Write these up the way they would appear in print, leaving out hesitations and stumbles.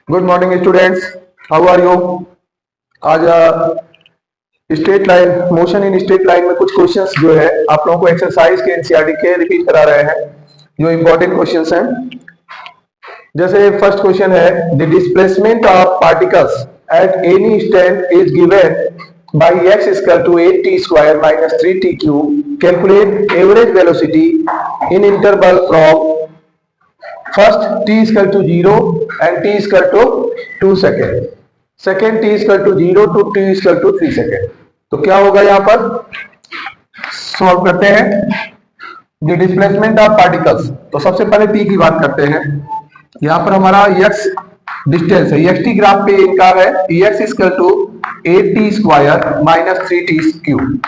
Good morning students, how are you. आज straight line motion in straight line में कुछ questions जो है आप लोगों को एक्सरसाइज के एनसीईआरटी के रिपीट करा रहे हैं जो इंपॉर्टेंट क्वेश्चंस हैं। जैसे फर्स्ट क्वेश्चन है, the displacement of particles at any stand is given by x equal to 8t square minus 3t cube. Calculate average velocity in interval from first t equal to 0 and t equal to 2 second, second t equal to 0 to t equal to 3 second. तो क्या होगा यहां पर, solve करते हैं the displacement of particles. तो सबसे पहले t की बात करते हैं। यहां पर हमारा x डिस्टेंस है, xt ग्राफ पे इनका है, x equal to 8t square minus 3t cube.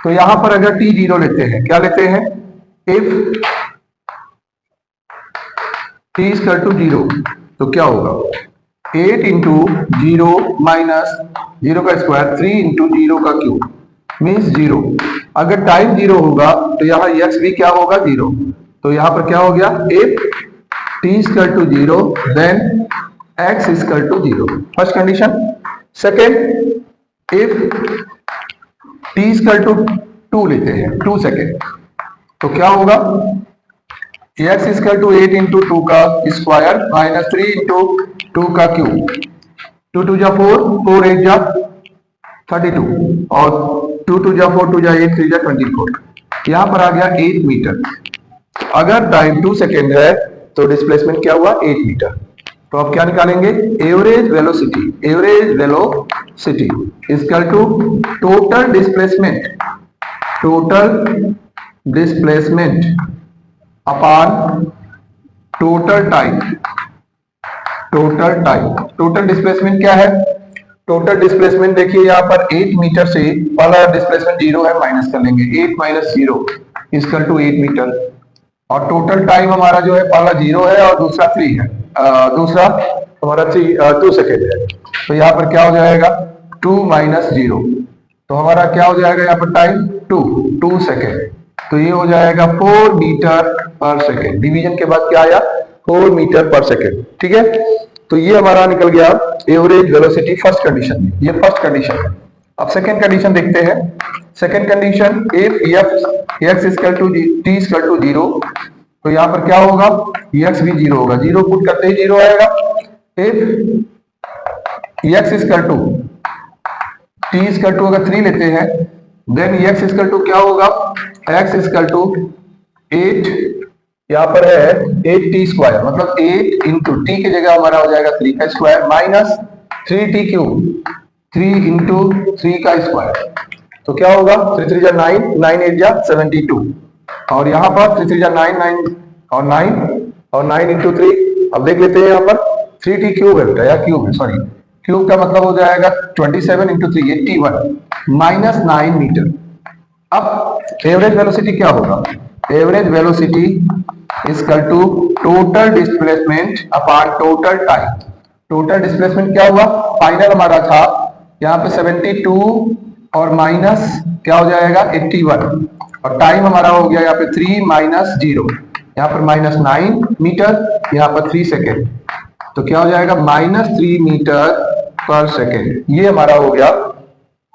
तो यहां पर अगर t 0 लेते हैं, क्या लेते हैं, इफ t इक्वल टू 0 तो क्या होगा, 8 इंटू 0 माइनस 0 का स्क्वायर 3 इंटू 0 का क्यूब मीन्स 0। अगर टाइम 0 होगा तो यहाँ x भी क्या होगा, 0। तो यहाँ पर क्या हो गया, if t equal to 0 then x equal to 0, first condition. Second, if t equal to 2 लेते हैं, 2 सेकेंड, तो क्या होगा, x इक्वल टू 8 इंटू 2 का स्क्वायर माइनस 3 इंटू 2 का क्यूब, 2 2 जा 4, 4 8 जा 32 और 2 2 जा 4, 2 जा 8, 3 जा 24। यहां पर आ गया 8 मीटर। अगर टाइम 2 सेकेंड है तो डिस्प्लेसमेंट क्या हुआ, 8 मीटर। तो अब क्या निकालेंगे, average velocity, average velocity equal to total displacement, total displacement upon total time, total time. Total displacement क्या है, टोटल डिस्प्लेसमेंट देखिए यहाँ पर 8 मीटर से पहला डिस्प्लेसमेंट 0 है, माइनस कर लेंगे, 8 माइनस 0 इक्वल टू 8 मीटर। और टोटल टाइम हमारा जो है पहला 0 है और दूसरा 3 है, दूसरा हमारा 2 सेकेंड है। तो यहाँ पर क्या हो जाएगा, 2 माइनस 0, तो हमारा क्या हो जाएगा यहाँ पर टाइम 2 सेकेंड। तो ये हो जाएगा 4 मीटर पर सेकेंड। डिवीजन के बाद क्या आया, 4 मीटर पर सेकेंड, ठीक है। तो ये हमारा निकल गया एवरेज वेलोसिटी फर्स्ट कंडीशन में, ये फर्स्ट कंडीशन है। अब सेकेंड कंडीशन देखते हैं। Second condition, if x equal to t equal to 0, तो यहाँ पर क्या होगा, x भी 0 होगा, 0 पुट करते ही 0 आएगा। If x equal to t equal to अगर 3 लेते हैं देन x इक्वल टू क्या होगा, x इक्वल टू 8, यहाँ पर है 8t स्क्वायर, मतलब 8 इंटू t की जगह हमारा हो जाएगा 3 का square minus 3t cube, 3 into 3 का स्क्वायर। तो क्या होगा, 3 3 जा 9, 9 8 जा 72, और यहाँ पर 3 3 जा 9, 9 और 9 और 9 इंटू 3। अब देख लेते हैं यहाँ पर 3t क्यूब है बेटा, या क्यूब है, सॉरी क्यूब का मतलब हो जाएगा 27 इंटू 3 81 माइनस 9 मीटर। अब एवरेज वेलोसिटी क्या होगा, average velocity equal to total displacement upon total time. Total displacement क्या हुआ, फाइनल हमारा था यहाँ पे 72 और माइनस क्या हो जाएगा 81, और टाइम हमारा हो गया यहाँ पे 3 माइनस 0, यहाँ पर माइनस 9 मीटर, यहाँ पर 3 सेकेंड। तो क्या हो जाएगा, माइनस 3 मीटर पर सेकेंड। ये हमारा हो गया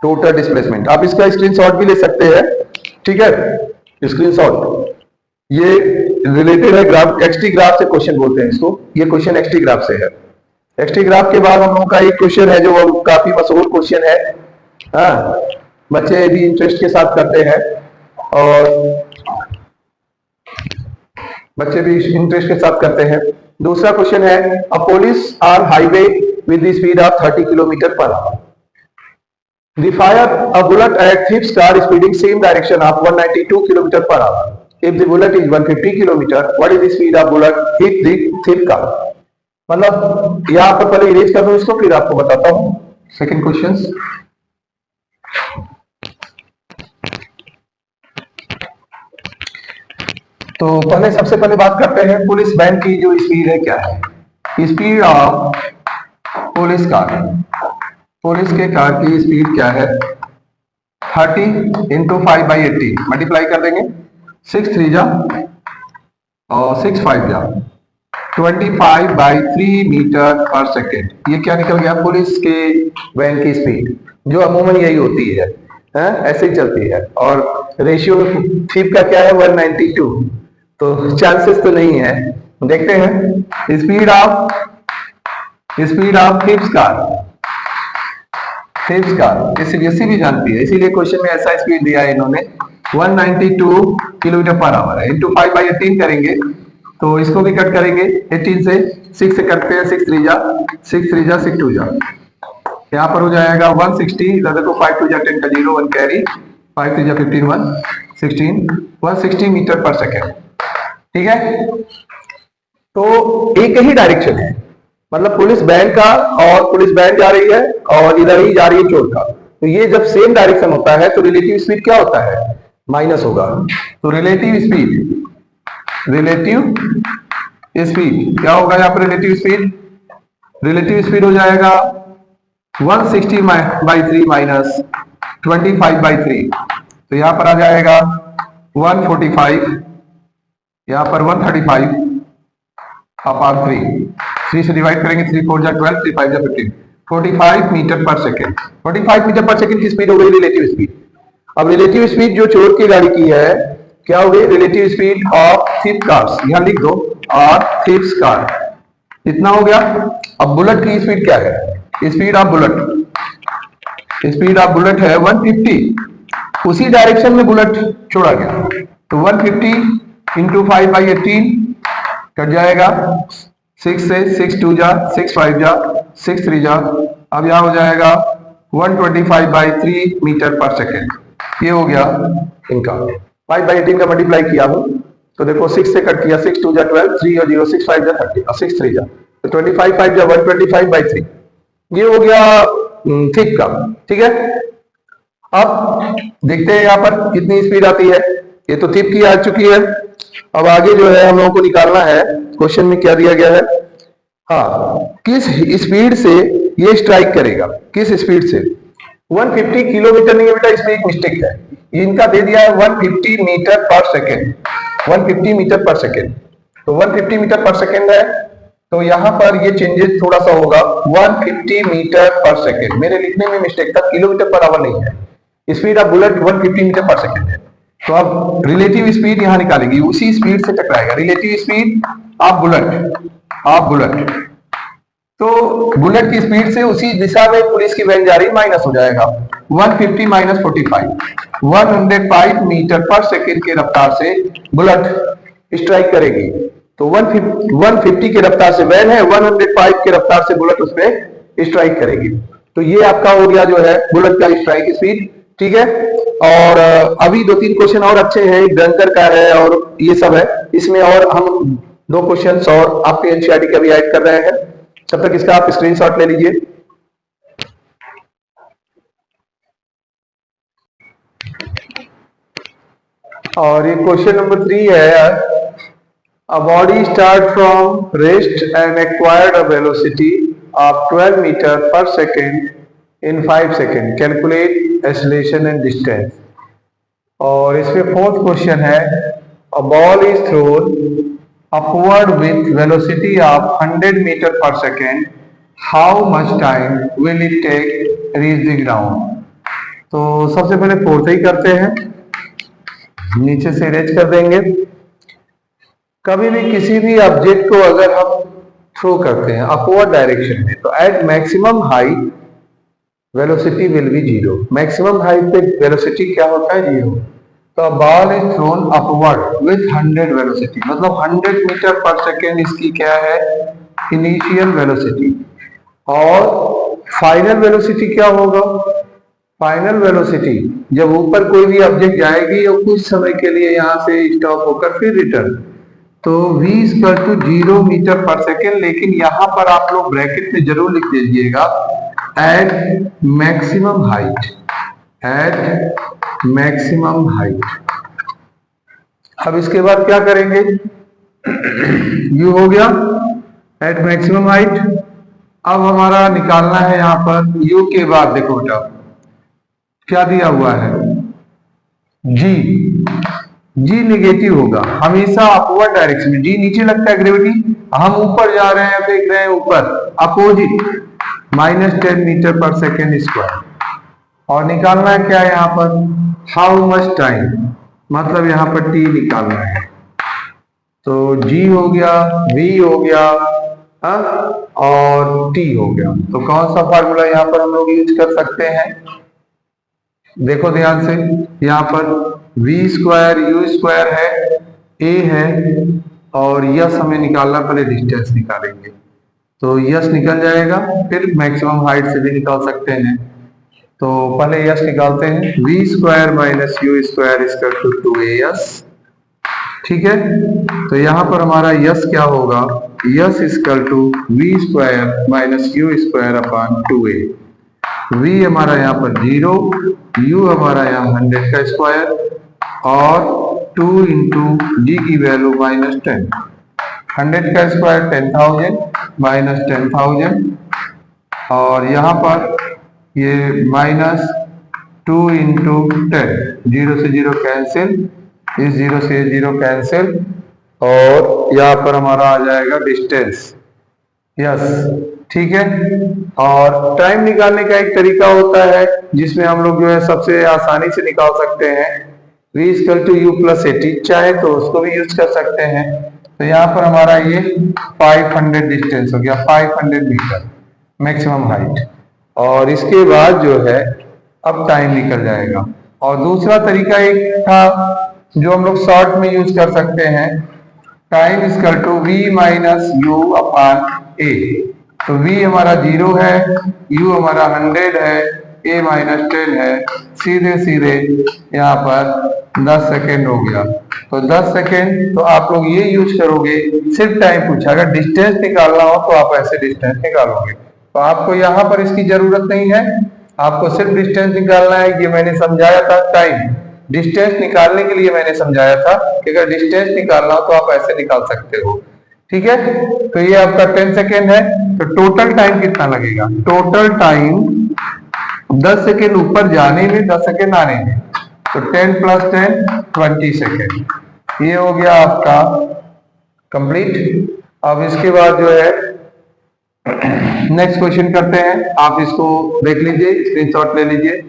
टोटल डिस्प्लेसमेंट। आप इसका स्क्रीनशॉट भी ले सकते हैं, ठीक है, स्क्रीनशॉट। ये रिलेटेड है ग्राफ, एक्सटी ग्राफ से क्वेश्चन बोलते हैं इसको, ये क्वेश्चन एक्सटी ग्राफ से है। एक्सटी ग्राफ के बाद हम लोगों का एक क्वेश्चन है जो काफी मशहूर क्वेश्चन है, हाँ, बच्चे भी इंटरेस्ट के साथ करते हैं और बच्चे भी इंटरेस्ट के साथ करते हैं। दूसरा क्वेश्चन है, अ police on highway with the speed of 30 kilometre per hour, they fire a bullet at thief's car speeding same direction of 192 km per hour. If the bullet is 150 km, what is the speed of bullet hit the thief car? मतलब यहाँ पर पहले erase कर दो इसको, फिर आपको बताता हूँ सेकंड क्वेश्चन। तो पहले सबसे पहले बात करते हैं पुलिस वैन की जो स्पीड है क्या है, speed of police car, police के कार की स्पीड क्या है, 30 इंटू 5/80 मल्टीप्लाई कर देंगे, 6 3 जा और 6 5 जा 25/3 मीटर पर सेकेंड। ये क्या निकल गया? पुलिस के वैन की स्पीड, जो अमूमन यही होती है, ऐसे ही चलती है। और रेशियो थीप का क्या है? 192। तो चांसेस तो नहीं है। देखते हैं speed of thieves car. Thieves car CBSE भी जानती है, इसीलिए क्वेश्चन में ऐसा स्पीड दिया है इन्होंने। 192 किलोमीटर पर आवर है। इंटू 5/18 करेंगे तो इसको भी कट करेंगे 18 से, 6 से करते हैं, 6 3 जा 6 3 जा 6 2 जा, यहाँ पर हो जाएगा 160। इधर देखो 5 2 जा 10 का 0, 1 कैरी, 5 3 जा 15, 116 मीटर पर सेकेंड। ठीक है, तो एक ही डायरेक्शन है, मतलब पुलिस वैन का, और पुलिस वैन जा रही है और इधर ही जा रही है चोर का। तो ये जब सेम डायरेक्शन होता है तो रिलेटिव स्पीड क्या होता है? माइनस होगा। तो रिलेटिव स्पीड क्या होगा यहाँ पर? रिलेटिव स्पीड हो जाएगा 160/3 माइनस 25/3। तो यहां पर आ जाएगा 145, यहां पर 135 अपॉन 3 से डिवाइड करेंगे, 3 4 जा 12, 3 5 जा 15, 45 मीटर पर सेकेंड। 45 मीटर पर सेकेंड की स्पीड हो गई रिलेटिव स्पीड। अब रिलेटिव स्पीड जो चोर की गाड़ी की है क्या हो गई? Relative speed of thief cars, यहां लिख दो, और थीफ्स कार, इतना हो गया। अब बुलेट की स्पीड क्या है? स्पीड ऑफ बुलेट है 150। उसी डायरेक्शन में बुलेट छोड़ा गया, तो 150 इंटू 5/18 कट जाएगा 6 से, 6 2 जा 6 5 जा 6 3 जा। अब यहां हो जाएगा 125/3 मीटर पर सेकेंड। ये हो गया इनका। 5/18 का मल्टीप्लाई किया हूं तो देखो 6 से कट किया, 6 2 जा 12, 3 और 0, 6 5 जा 30 और 6 3 जा, तो 25 5 जा 125/3। ये हो गया थिक का। ठीक है, अब देखते हैं यहाँ पर कितनी स्पीड आती है। ये तो थिक की आ चुकी है। अब आगे जो है हम लोगों को निकालना है, क्वेश्चन में क्या दिया गया है। हाँ, किस स्पीड से ये स्ट्राइक करेगा? किस स्पीड से? 150 किलोमीटर नहीं है बेटा, इसमें एक मिस्टेक है। इनका दे दिया है 150 मीटर पर सेकेंड, 150 मीटर पर सेकेंड। तो 150 मीटर पर सेकेंड है, तो यहां पर ये चेंजेस थोड़ा सा होगा, 150 मीटर पर सेकेंड। मेरे लिखने में मिस्टेक था, किलोमीटर पर आवर नहीं है। स्पीड ऑफ बुलेट 150 मीटर पर सेकेंड है। तो अब रिलेटिव स्पीड यहां निकालेंगे, उसी स्पीड से टकराएगा। रिलेटिव स्पीड ऑफ बुलेट, तो बुलेट की स्पीड से उसी दिशा में पुलिस की वैन जा रही, माइनस हो जाएगा 150 माइनस 45, 105 मीटर पर सेकेंड के रफ्तार से बुलेट स्ट्राइक करेगी। तो 150 की रफ्तार से वैन है, 105 की रफ्तार से बुलेट उस पर स्ट्राइक करेगी। तो ये आपका हो गया जो है बुलेट का स्ट्राइक स्पीड। ठीक है, और अभी 2-3 क्वेश्चन और अच्छे हैं, एक डंकर का है और ये सब है। इसमें और हम 2 क्वेश्चन और आपके एनसीईआरटी का भी ऐड कर रहे हैं। तब तक इसका आप स्क्रीनशॉट ले लीजिए। और ये क्वेश्चन नंबर 3 है, a body start from rest and acquired a velocity of 12 meter per second in 5 seconds. Calculate acceleration and distance. और इसमें 4th क्वेश्चन है, a ball is thrown upward with velocity of 100 meter per second. How much time will it take reach the ground? तो सबसे पहले 4th ही करते हैं, नीचे से रेज कर देंगे। कभी भी किसी भी ऑब्जेक्ट को अगर हम थ्रो करते हैं अपवर्ड डायरेक्शन में, तो at maximum height velocity will be 0। Maximum height पे वेलोसिटी क्या होता है? 0। तो ball is thrown upward with 100 velocity, मतलब 100 मीटर पर सेकेंड इसकी क्या है? Initial velocity. और फाइनल वेलोसिटी क्या होगा? फाइनल वेलोसिटी जब ऊपर कोई भी ऑब्जेक्ट जाएगी और कुछ समय के लिए यहां से स्टॉप होकर फिर रिटर्न, तो v = 0 मीटर पर सेकेंड। लेकिन यहां पर आप लोग ब्रैकेट में जरूर लिख दीजिएगा एट मैक्सिमम हाइट। अब इसके बाद क्या करेंगे? u हो गया एट मैक्सिमम हाइट। अब हमारा निकालना है यहां पर u के बाद, देखो बेटा क्या दिया हुआ है, g। जी नेगेटिव होगा हमेशा अपवर्ड डायरेक्शन में। जी नीचे लगता है ग्रेविटी, हम ऊपर जा रहे हैं, फेंक रहे हैं ऊपर, अपोजिट -10 मीटर पर सेकेंड स्क्वायर। और निकालना है क्या यहाँ पर, हाउ मच टाइम, मतलब यहाँ पर टी निकालना है। तो जी हो गया, वी हो गया, और टी हो गया। तो कौन सा फार्मूला यहाँ पर हम लोग यूज कर सकते हैं, देखो ध्यान से, यहाँ पर वी स्क्वायर यू स्क्वायर है, ए है, और यस हमें निकालना, पहले डिस्टेंस निकालेंगे। तो यस निकल जाएगा, फिर मैक्सिमम हाइट से भी निकाल सकते हैं। तो पहले यस निकालते हैं, v square minus u square equal to 2as। ठीक है, तो यहाँ पर हमारा यस क्या होगा, s equal to v square minus u square upon 2a। V हमारा यहाँ पर 0, यू हमारा यहाँ 100 का स्क्वायर, और 2 इंटू जी की वैल्यू -10, 100 का स्क्वायर 10,000 माइनस 10,000, और यहाँ पर ये -2 इंटू 10, 0 से 0 कैंसिल, इस 0 से 0 कैंसिल, और यहाँ पर हमारा आ जाएगा डिस्टेंस, यस। ठीक है, और टाइम निकालने का एक तरीका होता है जिसमें हम लोग जो है सबसे आसानी से निकाल सकते हैं, v equal to u plus 80, चाहे तो उसको भी यूज कर सकते हैं। तो यहाँ पर हमारा ये 500 डिस्टेंस हो गया, 500 मीटर मैक्सिमम हाइट, और इसके बाद जो है अब टाइम निकल जाएगा। और दूसरा तरीका एक था जो हम लोग शॉर्ट में यूज कर सकते हैं, time equal to v minus u upon a. तो v हमारा 0 है, u हमारा 100 है, a -10 है, सीधे सीधे यहाँ पर 10 सेकेंड हो गया। तो 10 सेकेंड, तो आप लोग ये यूज करोगे, सिर्फ टाइम पूछा, अगर डिस्टेंस निकालना हो तो आप ऐसे डिस्टेंस निकालोगे। तो आपको यहाँ पर इसकी जरूरत नहीं है, आपको सिर्फ डिस्टेंस निकालना है। ये मैंने समझाया था, टाइम डिस्टेंस निकालने के लिए मैंने समझाया था कि अगर डिस्टेंस निकालना हो तो आप ऐसे निकाल सकते हो। ठीक है, तो ये आपका 10 सेकेंड है। तो टोटल टाइम कितना लगेगा, टोटल टाइम 10 सेकेंड ऊपर जाने में, 10 सेकेंड आने में, तो 10 + 10 20 सेकेंड। ये हो गया आपका कंप्लीट। अब इसके बाद जो है नेक्स्ट क्वेश्चन करते हैं, आप इसको देख लीजिए, स्क्रीनशॉट ले लीजिए।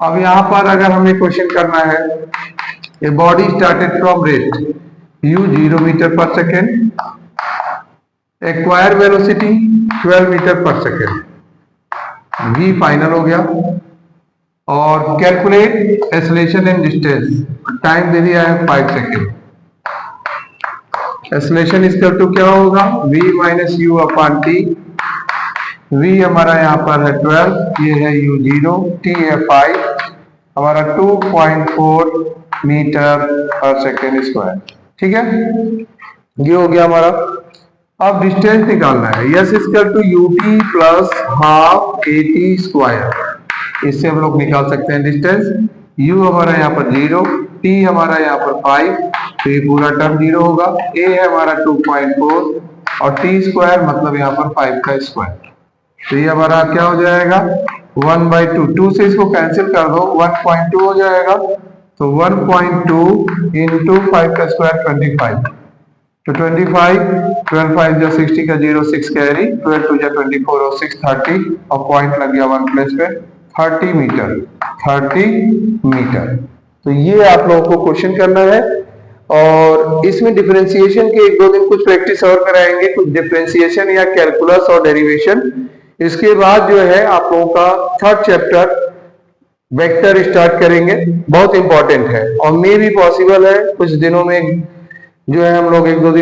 अब यहां पर अगर हमें क्वेश्चन करना है, a body started from rate u 0 metre पर सेकेंड, एक्वायर वेलोसिटी 12 मीटर पर सेकेंड, v फाइनल हो गया, और calculate acceleration and distance, time दे दिया है 5 सेकेंड। एक्सेलरेशन इक्वल टू क्या होगा, v minus u upon T. v हमारा यहाँ पर है 12, ये है u 0, t है 5, हमारा 2.4 मीटर पर सेकेंड स्क्वायर। ठीक है, ये हो गया हमारा। अब डिस्टेंस निकालना है, s equal to u t plus half a t square. इससे हम लोग निकाल सकते हैं डिस्टेंस। u हमारा यहाँ पर 0, t हमारा यहाँ पर 5, तो ये पूरा टर्म 0 होगा, a है हमारा 2.4, और t स्क्वायर मतलब यहाँ पर 5 का स्क्वायर। तो ये हमारा क्या हो जाएगा, 1/2, 2 से इसको कैंसिल कर दो, 1.2 हो जाएगा। तो 1.2 इंटू 5 का स्क्वायर 25, तो 25, 12 5 जा 60 का 0 6 कैरी, 12 2 जा 24 और 6 30, और पॉइंट लग गया 1 प्लेस पे, 30 मीटर, 30 मीटर। तो ये आप लोगों को क्वेश्चन करना है, और इसमें डिफरेंशिएशन के 1-2 दिन कुछ प्रैक्टिस और कराएंगे, कुछ डिफरेंशिएशन या कैलकुलस और डेरिवेशन। इसके बाद जो है आप लोगों का 3rd चैप्टर वेक्टर स्टार्ट करेंगे, बहुत इंपॉर्टेंट है, और मे भी पॉसिबल है कुछ दिनों में जो है हम लोग 1-2 दिन